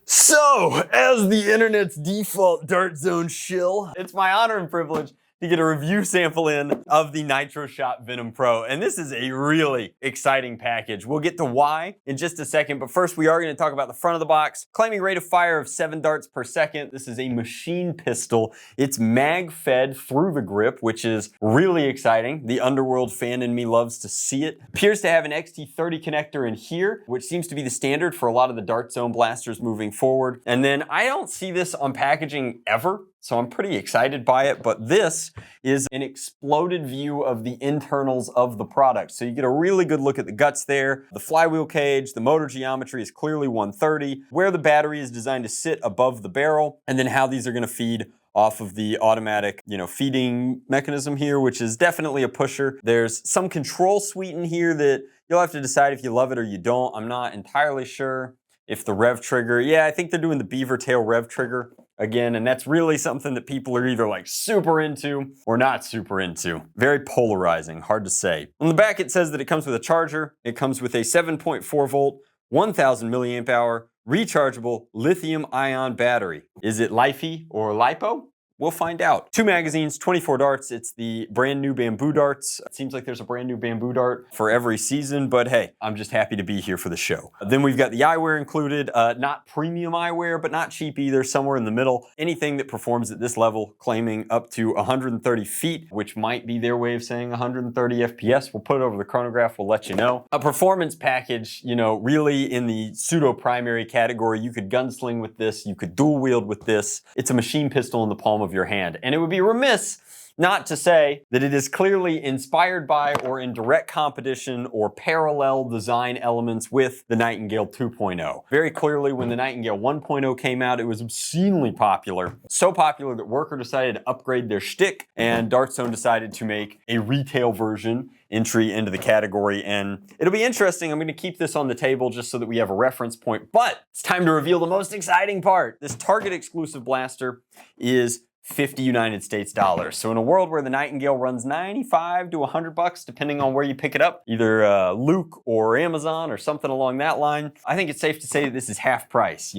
So, as the internet's default Dart Zone shill, it's my honor and privilege to get a review sample in of the Nitro Shot Venom Pro. And this is a really exciting package. We'll get to why in just a second, but first we are going to talk about the front of the box. Claiming rate of fire of 7 darts per second. This is a machine pistol. It's mag fed through the grip, which is really exciting. The Underworld fan in me loves to see it. Appears to have an XT30 connector in here, which seems to be the standard for a lot of the Dart Zone blasters moving forward. And then I don't see this on packaging ever, so I'm pretty excited by it, but this is an exploded view of the internals of the product. So you get a really good look at the guts there. The flywheel cage, the motor geometry is clearly 130, where the battery is designed to sit above the barrel, and then how these are gonna feed off of the automatic, feeding mechanism here, which is definitely a pusher. There's some control suite in here that you'll have to decide if you love it or you don't. I'm not entirely sure if the rev trigger, I think they're doing the beaver tail rev trigger again, and that's really something that people are either like super into or not super into. Very polarizing, hard to say. On the back it says that it comes with a charger. It comes with a 7.4 volt, 1000 milliamp hour, rechargeable lithium ion battery. Is it lifey or lipo? We'll find out. 2 magazines, 24 darts. It's the brand new bamboo darts. It seems like there's a brand new bamboo dart for every season, but hey, I'm just happy to be here for the show. Then we've got the eyewear included. Not premium eyewear, but not cheap either, somewhere in the middle. Anything that performs at this level, claiming up to 130 feet, which might be their way of saying 130 FPS. We'll put it over the chronograph, we'll let you know. A performance package, really in the pseudo-primary category. You could gunsling with this, you could dual wield with this. It's a machine pistol in the palm of your hand. And it would be remiss not to say that it is clearly inspired by or in direct competition or parallel design elements with the Nightingale 2.0. Very clearly, when the Nightingale 1.0 came out, it was obscenely popular. So popular that Worker decided to upgrade their shtick, and Dart Zone decided to make a retail version entry into the category. And it'll be interesting. I'm going to keep this on the table just so that we have a reference point, but it's time to reveal the most exciting part. This Target exclusive blaster is 50 United States dollars. So in a world where the Nightingale runs 95 to 100 bucks, depending on where you pick it up, either Luke or Amazon or something along that line, I think it's safe to say that this is half price.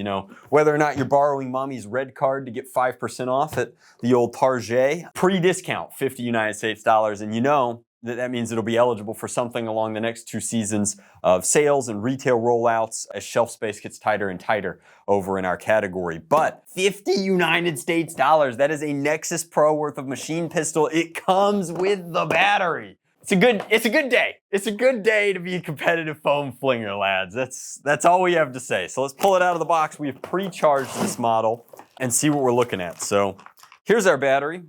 Whether or not you're borrowing mommy's red card to get 5% off at the old Target, pre-discount 50 United States dollars, and that means it'll be eligible for something along the next 2 seasons of sales and retail rollouts as shelf space gets tighter and tighter over in our category. But 50 United States dollars, that is a Nexus Pro worth of machine pistol. It comes with the battery. It's a good day. It's a good day to be a competitive foam flinger, lads. That's all we have to say. So let's pull it out of the box. We've pre-charged this model and see what we're looking at. So here's our battery.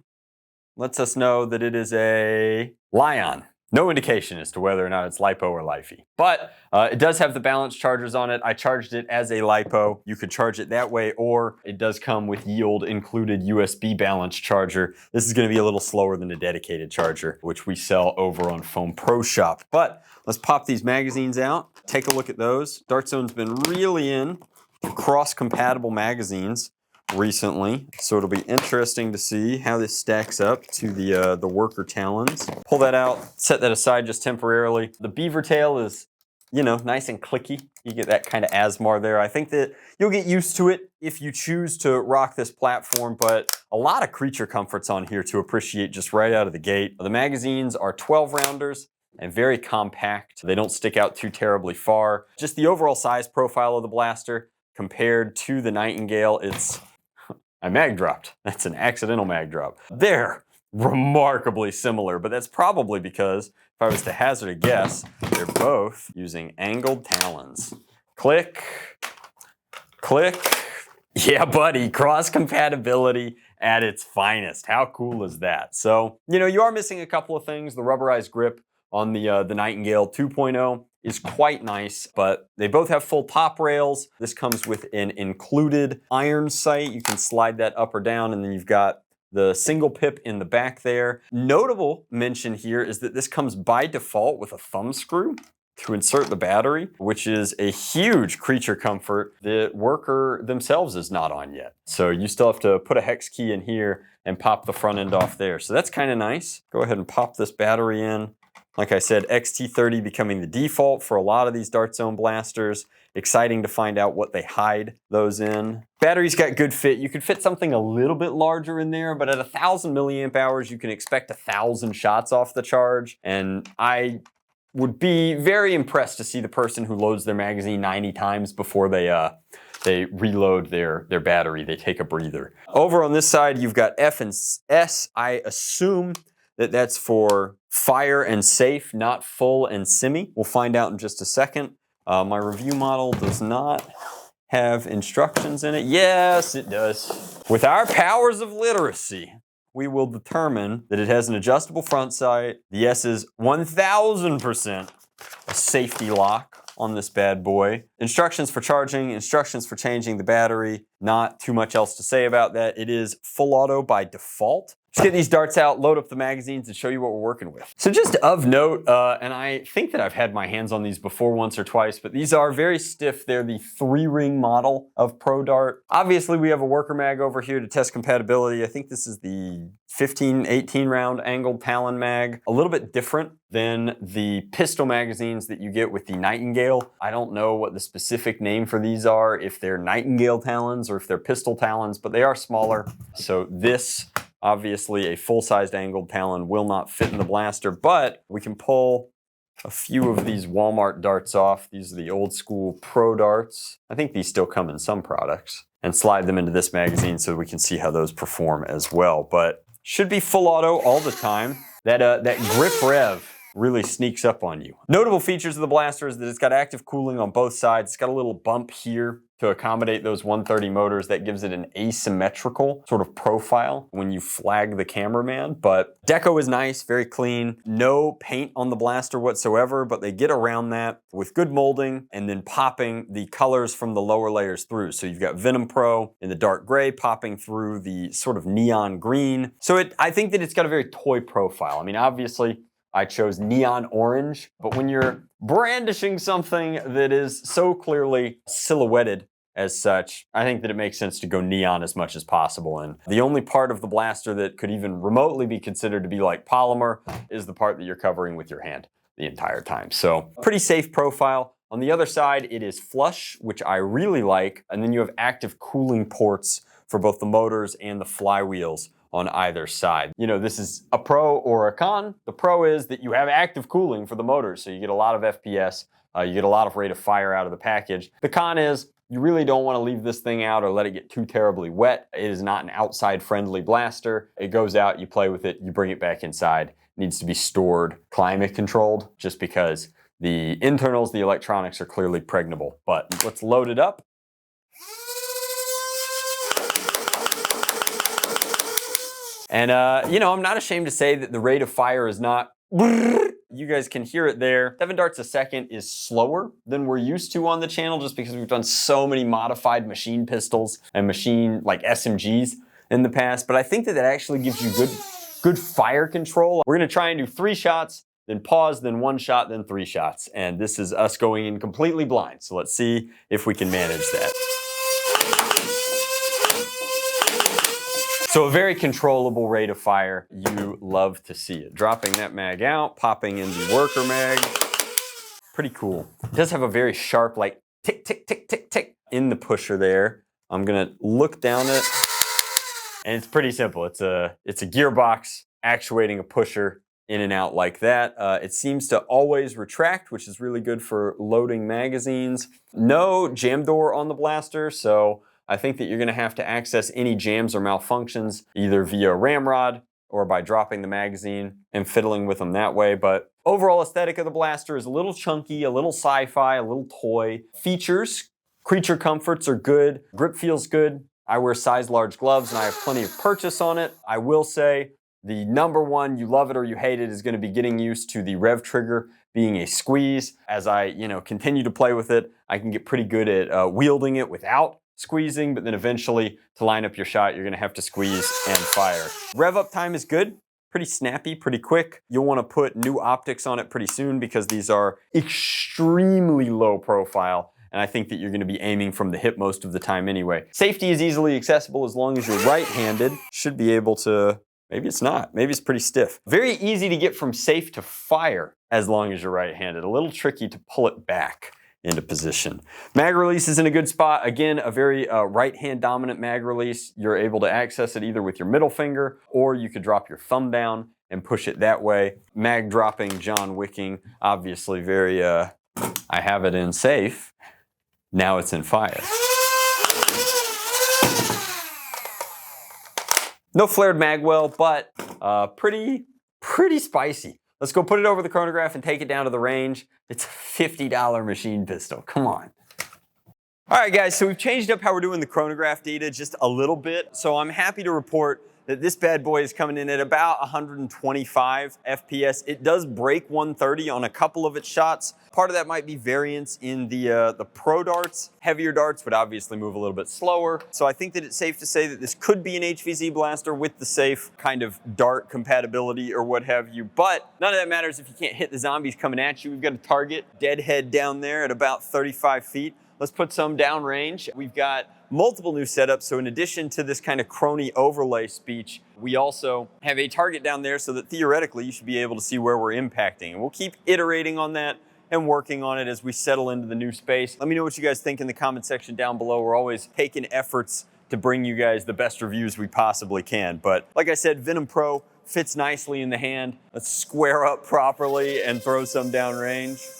Lets us know that it is a Lion. No indication as to whether or not it's LiPo or Lifey. But it does have the balance chargers on it. I charged it as a LiPo. You could charge it that way, or it does come with yield included USB balance charger. This is gonna be a little slower than a dedicated charger, which we sell over on Foam Pro Shop. But let's pop these magazines out, take a look at those. Dart Zone's been really in cross-compatible magazines recently, so it'll be interesting to see how this stacks up to the Worker Talons. Pull that out, set that aside just temporarily. The beaver tail is, nice and clicky. You get that kind of ASMR there. I think that you'll get used to it if you choose to rock this platform, but a lot of creature comforts on here to appreciate just right out of the gate. The magazines are 12 rounders and very compact. They don't stick out too terribly far. Just the overall size profile of the blaster compared to the Nightingale, I mag dropped. That's an accidental mag drop. They're remarkably similar, but that's probably because, if I was to hazard a guess, they're both using angled talons. Click, click. Yeah, buddy, cross compatibility at its finest. How cool is that? So, you are missing a couple of things. The rubberized grip on the Nightingale 2.0 is quite nice, but they both have full top rails. This comes with an included iron sight. You can slide that up or down, and then you've got the single pip in the back there. Notable mention here is that this comes by default with a thumb screw to insert the battery, which is a huge creature comfort that Worker themselves is not on yet. So you still have to put a hex key in here and pop the front end off there. So that's kind of nice. Go ahead and pop this battery in. Like I said, XT30 becoming the default for a lot of these Dart Zone blasters. Exciting to find out what they hide those in. Battery's got good fit. You could fit something a little bit larger in there, but at 1,000 milliamp hours, you can expect 1,000 shots off the charge. And I would be very impressed to see the person who loads their magazine 90 times before they reload their battery. They take a breather. Over on this side, you've got F and S. I assume that that's for fire and safe, not full and semi. We'll find out in just a second. My review model does not have instructions in it. Yes, it does. With our powers of literacy, we will determine that it has an adjustable front sight. The S is 1000% a safety lock on this bad boy. Instructions for charging, instructions for changing the battery. Not too much else to say about that. It is full auto by default. Let's get these darts out, load up the magazines, and show you what we're working with. So just of note, and I think that I've had my hands on these before once or twice, but these are very stiff. They're the 3-ring model of Pro Dart. Obviously, we have a worker mag over here to test compatibility. I think this is the 15, 18 round angled Talon mag. A little bit different than the pistol magazines that you get with the Nightingale. I don't know what the specific name for these are, if they're Nightingale Talons or if they're pistol Talons, but they are smaller. So this, obviously a full-sized angled Talon, will not fit in the blaster, but we can pull a few of these Walmart darts off. These are the old school Pro Darts. I think these still come in some products. And slide them into this magazine so we can see how those perform as well. But should be full auto all the time. That grip rev really sneaks up on you. Notable features of the blaster is that it's got active cooling on both sides. It's got a little bump here to accommodate those 130 motors. That gives it an asymmetrical sort of profile when you flag the cameraman. But deco is nice, very clean. No paint on the blaster whatsoever, but they get around that with good molding and then popping the colors from the lower layers through. So you've got Venom Pro in the dark gray popping through the sort of neon green. So I think that it's got a very toy profile. I mean, obviously, I chose neon orange, but when you're brandishing something that is so clearly silhouetted as such, I think that it makes sense to go neon as much as possible. And the only part of the blaster that could even remotely be considered to be like polymer is the part that you're covering with your hand the entire time. So pretty safe profile. On the other side, it is flush, which I really like. And then you have active cooling ports for both the motors and the flywheels on either side. You know, this is a pro or a con. The pro is that you have active cooling for the motors, so you get a lot of FPS, you get a lot of rate of fire out of the package. The con is you really don't want to leave this thing out or let it get too terribly wet. It is not an outside friendly blaster. It goes out, you play with it, you bring it back inside. It needs to be stored climate controlled just because the internals, the electronics are clearly pregnable. But let's load it up. And, you know, I'm not ashamed to say that the rate of fire is not, you guys can hear it there. 7 darts a second is slower than we're used to on the channel just because we've done so many modified machine pistols and machine like SMGs in the past. But I think that actually gives you good fire control. We're gonna try and do 3 shots, then pause, then 1 shot, then 3 shots. And this is us going in completely blind. So let's see if we can manage that. So a very controllable rate of fire. You love to see it. Dropping that mag out, popping in the worker mag. Pretty cool. It does have a very sharp, like, tick, tick, tick, tick, tick in the pusher there. I'm gonna look down it, and it's pretty simple. It's a gearbox actuating a pusher in and out like that. It seems to always retract, which is really good for loading magazines. No jam door on the blaster, so I think that you're gonna have to access any jams or malfunctions either via ramrod or by dropping the magazine and fiddling with them that way. But overall aesthetic of the blaster is a little chunky, a little sci-fi, a little toy. Features, creature comforts are good. Grip feels good. I wear size large gloves and I have plenty of purchase on it. I will say the number one, you love it or you hate it, is gonna be getting used to the rev trigger being a squeeze. As I continue to play with it, I can get pretty good at wielding it without squeezing, but then eventually to line up your shot, you're gonna have to squeeze and fire. Rev up time is good, pretty snappy, pretty quick. You'll wanna put new optics on it pretty soon because these are extremely low profile, and I think that you're gonna be aiming from the hip most of the time anyway. Safety is easily accessible as long as you're right-handed. Should be able to Maybe it's not. Maybe it's pretty stiff. Very easy to get from safe to fire as long as you're right-handed. A little tricky to pull it back into position. Mag release is in a good spot. Again, a very right-hand dominant mag release. You're able to access it either with your middle finger, or you could drop your thumb down and push it that way. Mag dropping, John Wicking, obviously very, I have it in safe. Now it's in fire. No flared magwell, but pretty spicy. Let's go put it over the chronograph and take it down to the range. It's a $50 machine pistol, come on. All right guys, so we've changed up how we're doing the chronograph data just a little bit. So I'm happy to report that this bad boy is coming in at about 125 FPS. It does break 130 on a couple of its shots. Part of that might be variance in the pro darts. Heavier darts would obviously move a little bit slower. So I think that it's safe to say that this could be an HVZ blaster with the safe kind of dart compatibility or what have you. But none of that matters if you can't hit the zombies coming at you. We've got a target, deadhead down there at about 35 feet. Let's put some downrange. We've got multiple new setups. So in addition to this kind of crony overlay speech, we also have a target down there so that theoretically you should be able to see where we're impacting. And we'll keep iterating on that and working on it as we settle into the new space. Let me know what you guys think in the comment section down below. We're always taking efforts to bring you guys the best reviews we possibly can. But like I said, Venom Pro fits nicely in the hand. Let's square up properly and throw some downrange.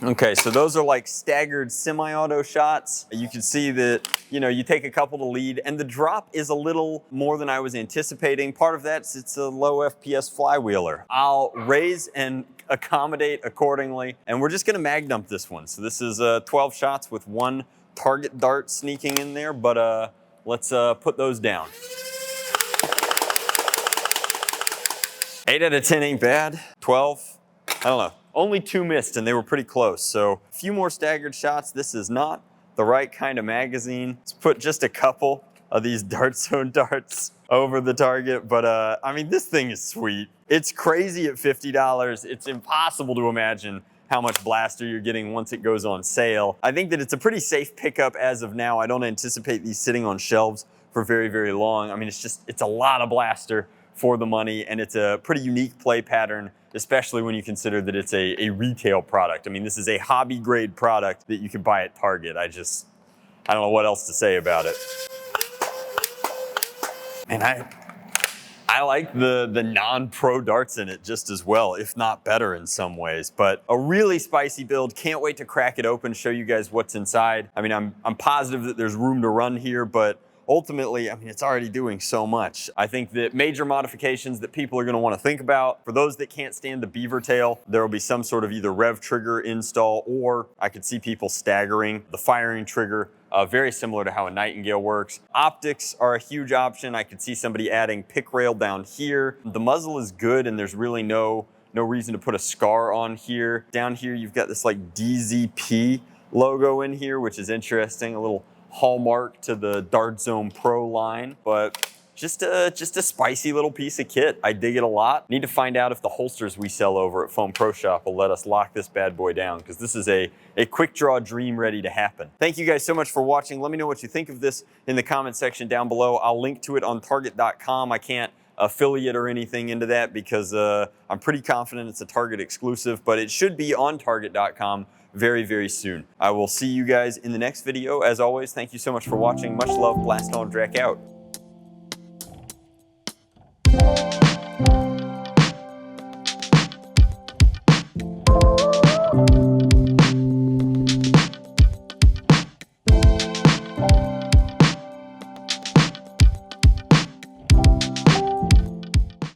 Okay, so those are like staggered semi-auto shots. You can see that, you know, you take a couple to lead, and the drop is a little more than I was anticipating. Part of that is it's a low FPS flywheeler. I'll raise and accommodate accordingly, and we're just gonna mag dump this one. So this is 12 shots with one target dart sneaking in there, but let's put those down. 8 out of 10 ain't bad. 12, I don't know. Only 2 missed and they were pretty close. So a few more staggered shots. This is not the right kind of magazine. Let's put just a couple of these Dart Zone darts over the target. But I mean, this thing is sweet. It's crazy at $50. It's impossible to imagine how much blaster you're getting once it goes on sale. I think that it's a pretty safe pickup as of now. I don't anticipate these sitting on shelves for very, very long. I mean, it's a lot of blaster for the money, and it's a pretty unique play pattern, especially when you consider that it's a retail product. I mean, this is a hobby grade product that you can buy at Target. I don't know what else to say about it. And I like the non-pro darts in it just as well, if not better in some ways. But a really spicy build. Can't wait to crack it open, show you guys what's inside. I mean, I'm positive that there's room to run here, but ultimately, I mean, it's already doing so much. I think that major modifications that people are gonna wanna think about, for those that can't stand the beaver tail, there will be some sort of either rev trigger install, or I could see people staggering the firing trigger, very similar to how a Nightingale works. Optics are a huge option. I could see somebody adding pick rail down here. The muzzle is good, and there's really no reason to put a scar on here. Down here, you've got this like DZP logo in here, which is interesting, a little hallmark to the Dart Zone Pro line, but just a spicy little piece of kit. I dig it a lot. Need to find out if the holsters we sell over at Foam Pro Shop will let us lock this bad boy down, because this is a quick draw dream ready to happen. Thank you guys so much for watching. Let me know what you think of this in the comment section down below. I'll link to it on target.com. I can't affiliate or anything into that because I'm pretty confident it's a Target exclusive, but it should be on target.com very, very soon. I will see you guys in the next video. As always, thank you so much for watching. Much love, blast on, Drac out.